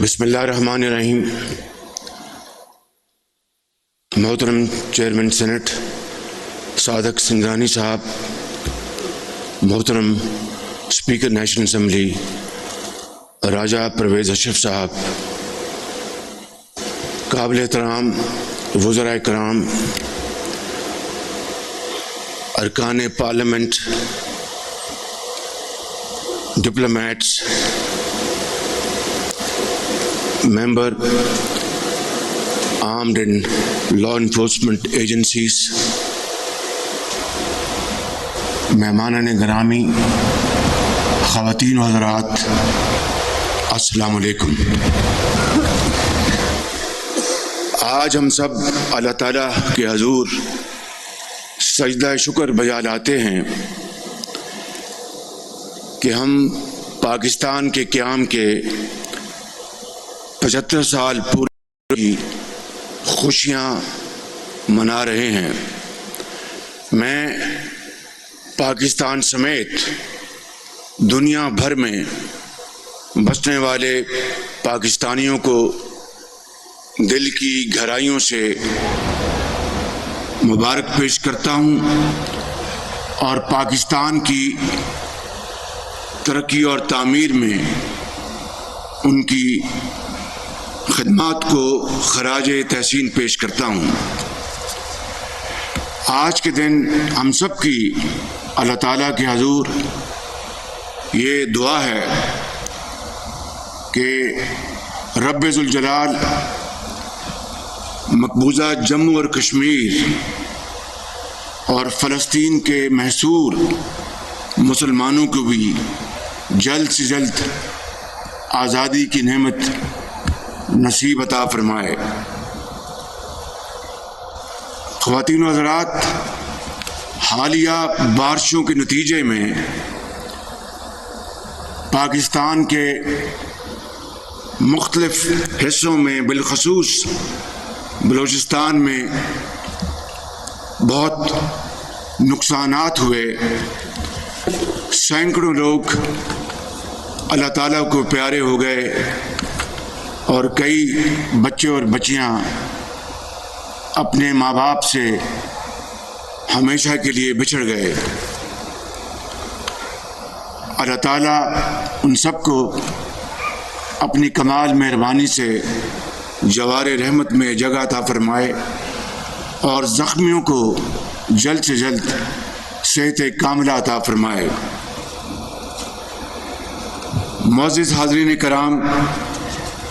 بسم اللہ الرحمن الرحیم۔ محترم چیئرمین سینٹ صادق سنگرانی صاحب، محترم اسپیکر نیشنل اسمبلی راجہ پرویز اشرف صاحب، قابل احترام وزراء کرام، ارکان parliament, diplomats, member armed and law enforcement agencies، مہمانان گرامی، خواتین و حضرات، السلام علیکم۔ آج ہم سب اللہ تعالیٰ کے حضور سجدہ شکر بجا لاتے ہیں کہ ہم پاکستان کے قیام کے 75 سال پوری خوشیاں منا رہے ہیں۔ میں پاکستان سمیت دنیا بھر میں بسنے والے پاکستانیوں کو دل کی گہرائیوں سے مبارک پیش کرتا ہوں اور پاکستان کی ترقی اور تعمیر میں ان کی خدمات کو خراج تحسین پیش کرتا ہوں۔ آج کے دن ہم سب کی اللہ تعالیٰ کے حضور یہ دعا ہے کہ رب ذوالجلال مقبوضہ جموں اور کشمیر اور فلسطین کے محصور مسلمانوں کو بھی جلد سے جلد آزادی کی نعمت نصیب عطا فرمائے۔ خواتین و حضرات، حالیہ بارشوں کے نتیجے میں پاکستان کے مختلف حصوں میں بالخصوص بلوچستان میں بہت نقصانات ہوئے۔ سینکڑوں لوگ اللہ تعالیٰ کو پیارے ہو گئے اور کئی بچے اور بچیاں اپنے ماں باپ سے ہمیشہ کے لیے بچھڑ گئے۔ اللہ تعالیٰ ان سب کو اپنی کمال مہربانی سے جوار رحمت میں جگہ عطا فرمائے اور زخمیوں کو جلد سے جلد صحت کاملہ عطا فرمائے۔ معزز حاضرین کرام،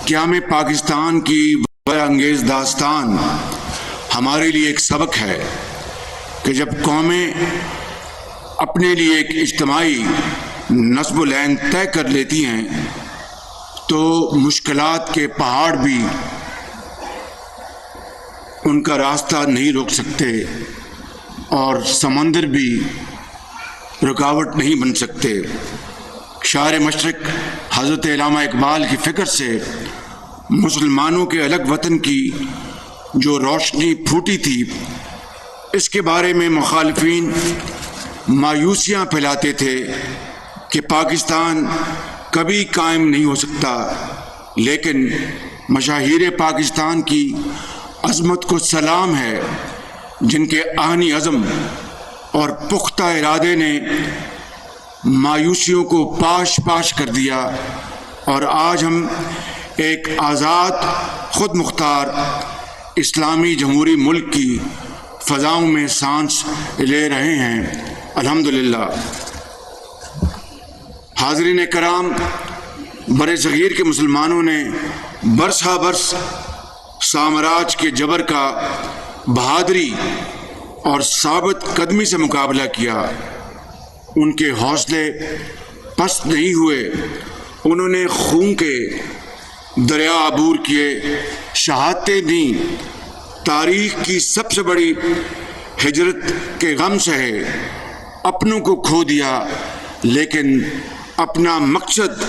قیام پاکستان کی وجہ انگیز داستان ہمارے لیے ایک سبق ہے کہ جب قومیں اپنے لیے ایک اجتماعی نصب و لعین طے کر لیتی ہیں تو مشکلات کے پہاڑ بھی ان کا راستہ نہیں روک سکتے اور سمندر بھی رکاوٹ نہیں بن سکتے۔ شاعر مشرق حضرت علامہ اقبال کی فکر سے مسلمانوں کے الگ وطن کی جو روشنی پھوٹی تھی، اس کے بارے میں مخالفین مایوسیاں پھیلاتے تھے کہ پاکستان کبھی قائم نہیں ہو سکتا، لیکن مشاہیر پاکستان کی عظمت کو سلام ہے، جن کے آہنی عزم اور پختہ ارادے نے مایوسیوں کو پاش پاش کر دیا اور آج ہم ایک آزاد، خود مختار اسلامی جمہوری ملک کی فضاؤں میں سانس لے رہے ہیں، الحمدللہ۔ حاضرین کرام، بر صغیر کے مسلمانوں نے برس ہا برس سامراج کے جبر کا بہادری اور ثابت قدمی سے مقابلہ کیا۔ ان کے حوصلے پست نہیں ہوئے، انہوں نے خون کے دریا عبور کیے، شہادتیں دیں، تاریخ کی سب سے بڑی ہجرت کے غم سہے، اپنوں کو کھو دیا، لیکن اپنا مقصد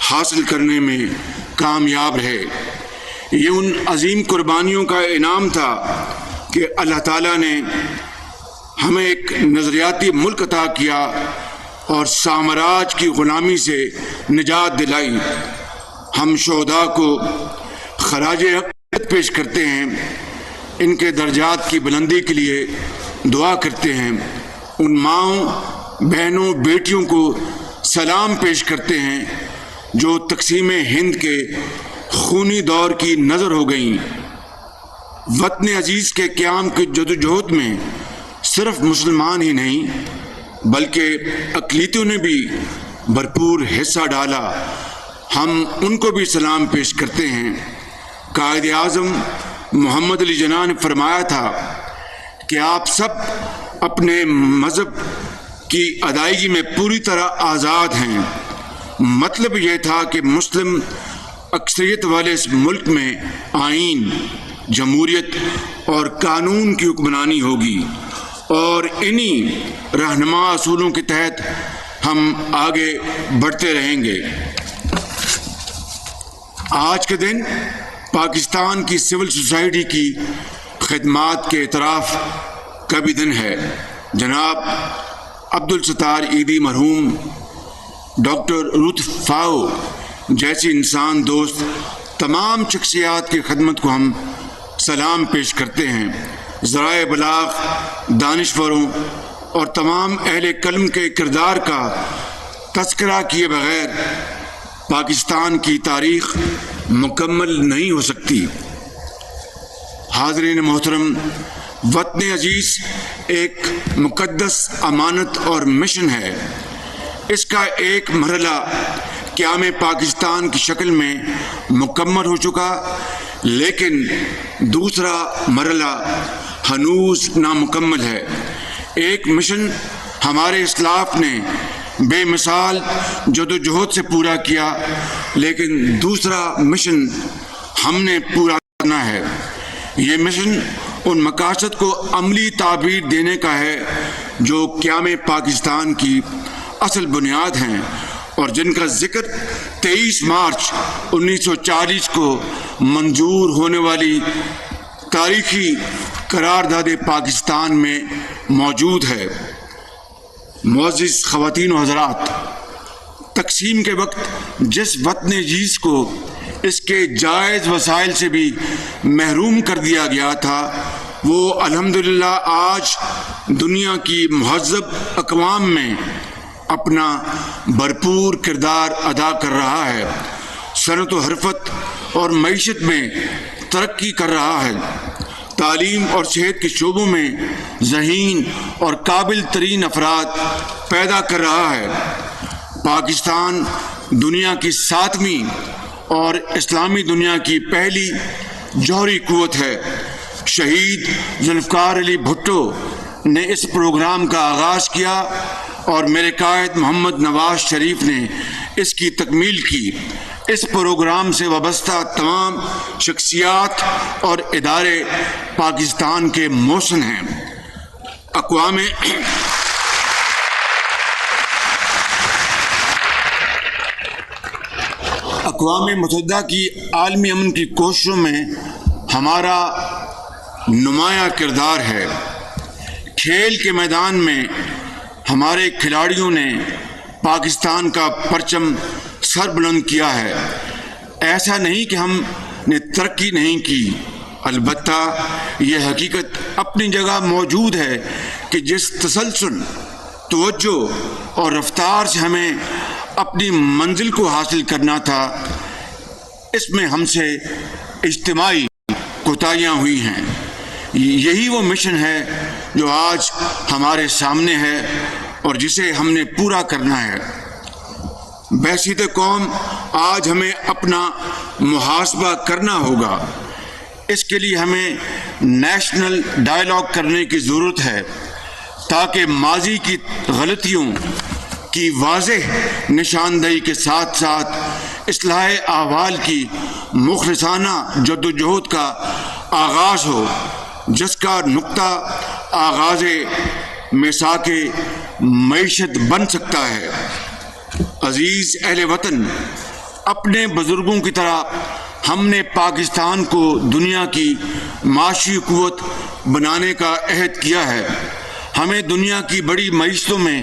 حاصل کرنے میں کامیاب رہے۔ یہ ان عظیم قربانیوں کا انعام تھا کہ اللہ تعالیٰ نے ہمیں ایک نظریاتی ملک عطا کیا اور سامراج کی غلامی سے نجات دلائی۔ ہم شہداء کو خراج عقیدت پیش کرتے ہیں، ان کے درجات کی بلندی کے لیے دعا کرتے ہیں، ان ماؤں بہنوں بیٹیوں کو سلام پیش کرتے ہیں جو تقسیم ہند کے خونی دور کی نظر ہو گئیں۔ وطن عزیز کے قیام کی جدوجہد میں صرف مسلمان ہی نہیں بلکہ اقلیتوں نے بھی بھرپور حصہ ڈالا، ہم ان کو بھی سلام پیش کرتے ہیں۔ قائد اعظم محمد علی جناح نے فرمایا تھا کہ آپ سب اپنے مذہب کی ادائیگی میں پوری طرح آزاد ہیں۔ مطلب یہ تھا کہ مسلم اکثریت والے اس ملک میں آئین، جمہوریت اور قانون کی حکمرانی ہوگی، اور انہی رہنما اصولوں کے تحت ہم آگے بڑھتے رہیں گے۔ آج کے دن پاکستان کی سول سوسائٹی کی خدمات کے اعتراف کا بھی دن ہے۔ جناب عبدالستار عیدی مرحوم، ڈاکٹر روت فاؤ جیسی انسان دوست تمام شخصیات کی خدمت کو ہم سلام پیش کرتے ہیں۔ ذرائع ابلاغ، دانشوروں اور تمام اہل قلم کے کردار کا تذکرہ کیے بغیر پاکستان کی تاریخ مکمل نہیں ہو سکتی۔ حاضرین محترم، وطن عزیز ایک مقدس امانت اور مشن ہے۔ اس کا ایک مرحلہ قیام پاکستان کی شکل میں مکمل ہو چکا، لیکن دوسرا مرحلہ ہنوز نامکمل ہے۔ ایک مشن ہمارے اسلاف نے بے مثال جدوجہد سے پورا کیا، لیکن دوسرا مشن ہم نے پورا کرنا ہے۔ یہ مشن ان مقاصد کو عملی تعبیر دینے کا ہے جو قیام پاکستان کی اصل بنیاد ہیں اور جن کا ذکر 23 مارچ 1940 کو منظور ہونے والی تاریخی قرارداد پاکستان میں موجود ہے۔ معزز خواتین و حضرات، تقسیم کے وقت جس وطن عزیز کو اس کے جائز وسائل سے بھی محروم کر دیا گیا تھا، وہ الحمدللہ آج دنیا کی مہذب اقوام میں اپنا بھرپور کردار ادا کر رہا ہے، صنعت و حرفت اور معیشت میں ترقی کر رہا ہے، تعلیم اور صحت کے شعبوں میں ذہین اور قابل ترین افراد پیدا کر رہا ہے۔ پاکستان دنیا کی 7ویں اور اسلامی دنیا کی پہلی جوہری قوت ہے۔ شہید ذوالفقار علی بھٹو نے اس پروگرام کا آغاز کیا اور میرے قائد محمد نواز شریف نے اس کی تکمیل کی۔ اس پروگرام سے وابستہ تمام شخصیات اور ادارے پاکستان کے محسن ہیں۔ اقوام متحدہ کی عالمی امن کی کوششوں میں ہمارا نمایاں کردار ہے۔ کھیل کے میدان میں ہمارے کھلاڑیوں نے پاکستان کا پرچم سر بلند کیا ہے۔ ایسا نہیں کہ ہم نے ترقی نہیں کی، البتہ یہ حقیقت اپنی جگہ موجود ہے کہ جس تسلسل، توجہ اور رفتار سے ہمیں اپنی منزل کو حاصل کرنا تھا، اس میں ہم سے اجتماعی کوتاہیاں ہوئی ہیں۔ یہی وہ مشن ہے جو آج ہمارے سامنے ہے اور جسے ہم نے پورا کرنا ہے۔ بحیثیت قوم آج ہمیں اپنا محاسبہ کرنا ہوگا۔ اس کے لیے ہمیں نیشنل ڈائیلاگ کرنے کی ضرورت ہے تاکہ ماضی کی غلطیوں کی واضح نشاندہی کے ساتھ ساتھ اصلاح احوال کی مخلصانہ جدوجہد کا آغاز ہو، جس کا نقطہ آغاز میثاق معیشت بن سکتا ہے۔ عزیز اہل وطن، اپنے بزرگوں کی طرح ہم نے پاکستان کو دنیا کی معاشی قوت بنانے کا عہد کیا ہے۔ ہمیں دنیا کی بڑی معیشتوں میں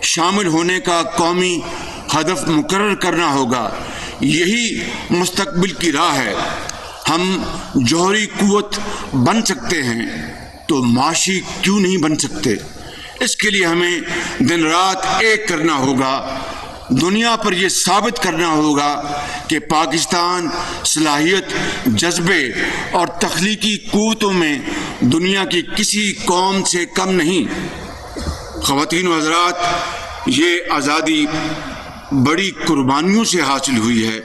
شامل ہونے کا قومی ہدف مقرر کرنا ہوگا۔ یہی مستقبل کی راہ ہے۔ ہم جوہری قوت بن سکتے ہیں تو معاشی کیوں نہیں بن سکتے؟ اس کے لیے ہمیں دن رات ایک کرنا ہوگا، دنیا پر یہ ثابت کرنا ہوگا کہ پاکستان صلاحیت، جذبے اور تخلیقی قوتوں میں دنیا کی کسی قوم سے کم نہیں۔ خواتین و حضرات، یہ آزادی بڑی قربانیوں سے حاصل ہوئی ہے۔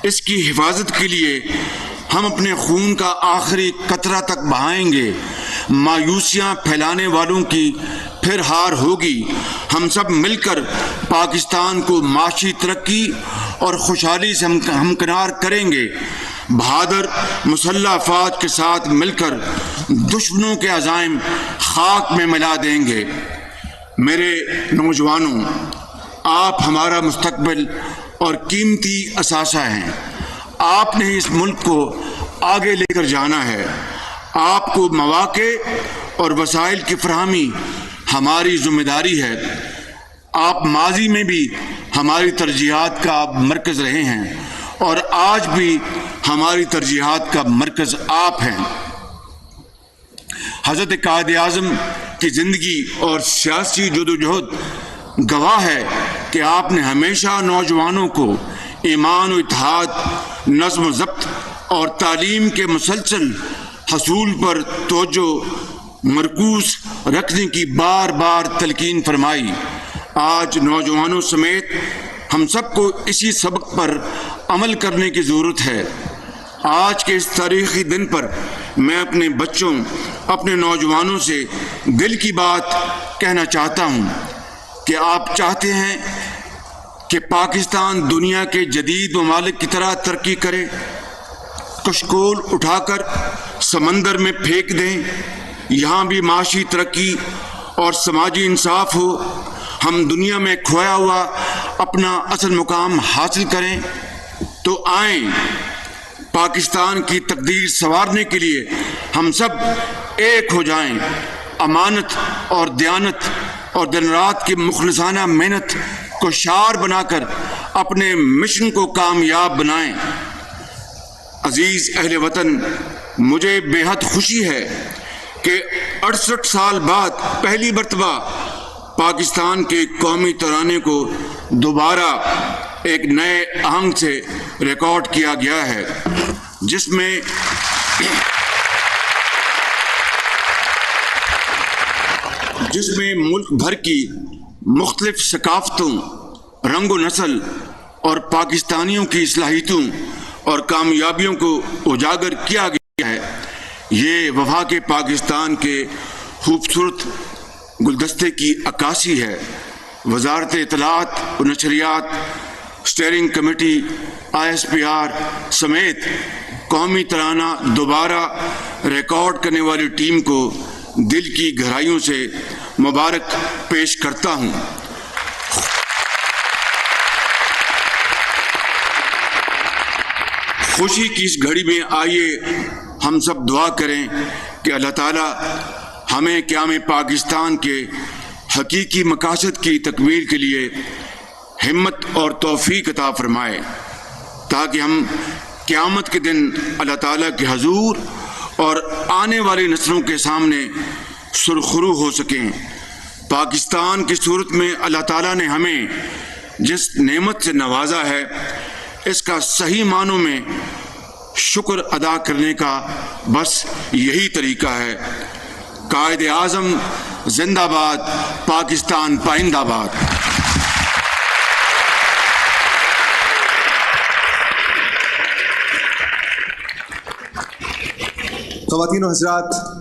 اس کی حفاظت کے لیے ہم اپنے خون کا آخری قطرہ تک بہائیں گے۔ مایوسیاں پھیلانے والوں کی پھر ہار ہوگی۔ ہم سب مل کر پاکستان کو معاشی ترقی اور خوشحالی سے ہمکنار کریں گے۔ بہادر مسلح افواج کے ساتھ مل کر دشمنوں کے عزائم خاک میں ملا دیں گے۔ میرے نوجوانوں، آپ ہمارا مستقبل اور قیمتی اثاثہ ہیں۔ آپ نے اس ملک کو آگے لے کر جانا ہے۔ آپ کو مواقع اور وسائل کی فراہمی ہماری ذمہ داری ہے۔ آپ ماضی میں بھی ہماری ترجیحات کا مرکز رہے ہیں اور آج بھی ہماری ترجیحات کا مرکز آپ ہیں۔ حضرت قائد اعظم کی زندگی اور سیاسی جدوجہد گواہ ہے کہ آپ نے ہمیشہ نوجوانوں کو ایمان و اتحاد، نظم و ضبط اور تعلیم کے مسلسل حصول پر توجہ مرکوز رکھنے کی بار بار تلقین فرمائی۔ آج نوجوانوں سمیت ہم سب کو اسی سبق پر عمل کرنے کی ضرورت ہے۔ آج کے اس تاریخی دن پر میں اپنے بچوں، اپنے نوجوانوں سے دل کی بات کہنا چاہتا ہوں کہ آپ چاہتے ہیں کہ پاکستان دنیا کے جدید ممالک کی طرح ترقی کرے، کشکول اٹھا کر سمندر میں پھینک دیں، یہاں بھی معاشی ترقی اور سماجی انصاف ہو، ہم دنیا میں کھویا ہوا اپنا اصل مقام حاصل کریں۔ تو آئیں، پاکستان کی تقدیر سنوارنے کے لیے ہم سب ایک ہو جائیں، امانت اور دیانت اور دن رات کی مخلصانہ محنت کو شعار بنا کر اپنے مشن کو کامیاب بنائیں۔ عزیز اہل وطن، مجھے بے حد خوشی ہے کہ 68 سال بعد پہلی مرتبہ پاکستان کے قومی ترانے کو دوبارہ ایک نئے آہنگ سے ریکارڈ کیا گیا ہے، جس میں ملک بھر کی مختلف ثقافتوں، رنگ و نسل اور پاکستانیوں کی صلاحیتوں اور کامیابیوں کو اجاگر کیا گیا ہے۔ یہ وفاق پاکستان کے خوبصورت گلدستے کی عکاسی ہے۔ وزارت اطلاعات و نشریات، اسٹیئرنگ کمیٹی، ISPR سمیت قومی ترانہ دوبارہ ریکارڈ کرنے والی ٹیم کو دل کی گہرائیوں سے مبارک پیش کرتا ہوں۔ خوشی کی اس گھڑی میں آئیے ہم سب دعا کریں کہ اللہ تعالیٰ ہمیں قیام پاکستان کے حقیقی مقاصد کی تکمیل کے لیے ہمت اور توفیق عطا فرمائے، تاکہ ہم قیامت کے دن اللہ تعالیٰ کے حضور اور آنے والی نسلوں کے سامنے سرخرو ہو سکیں۔ پاکستان کی صورت میں اللہ تعالیٰ نے ہمیں جس نعمت سے نوازا ہے، اس کا صحیح معنوں میں شکر ادا کرنے کا بس یہی طریقہ ہے۔ قائد اعظم زندہ باد، پاکستان پائندہ باد۔ خواتین و حضرات،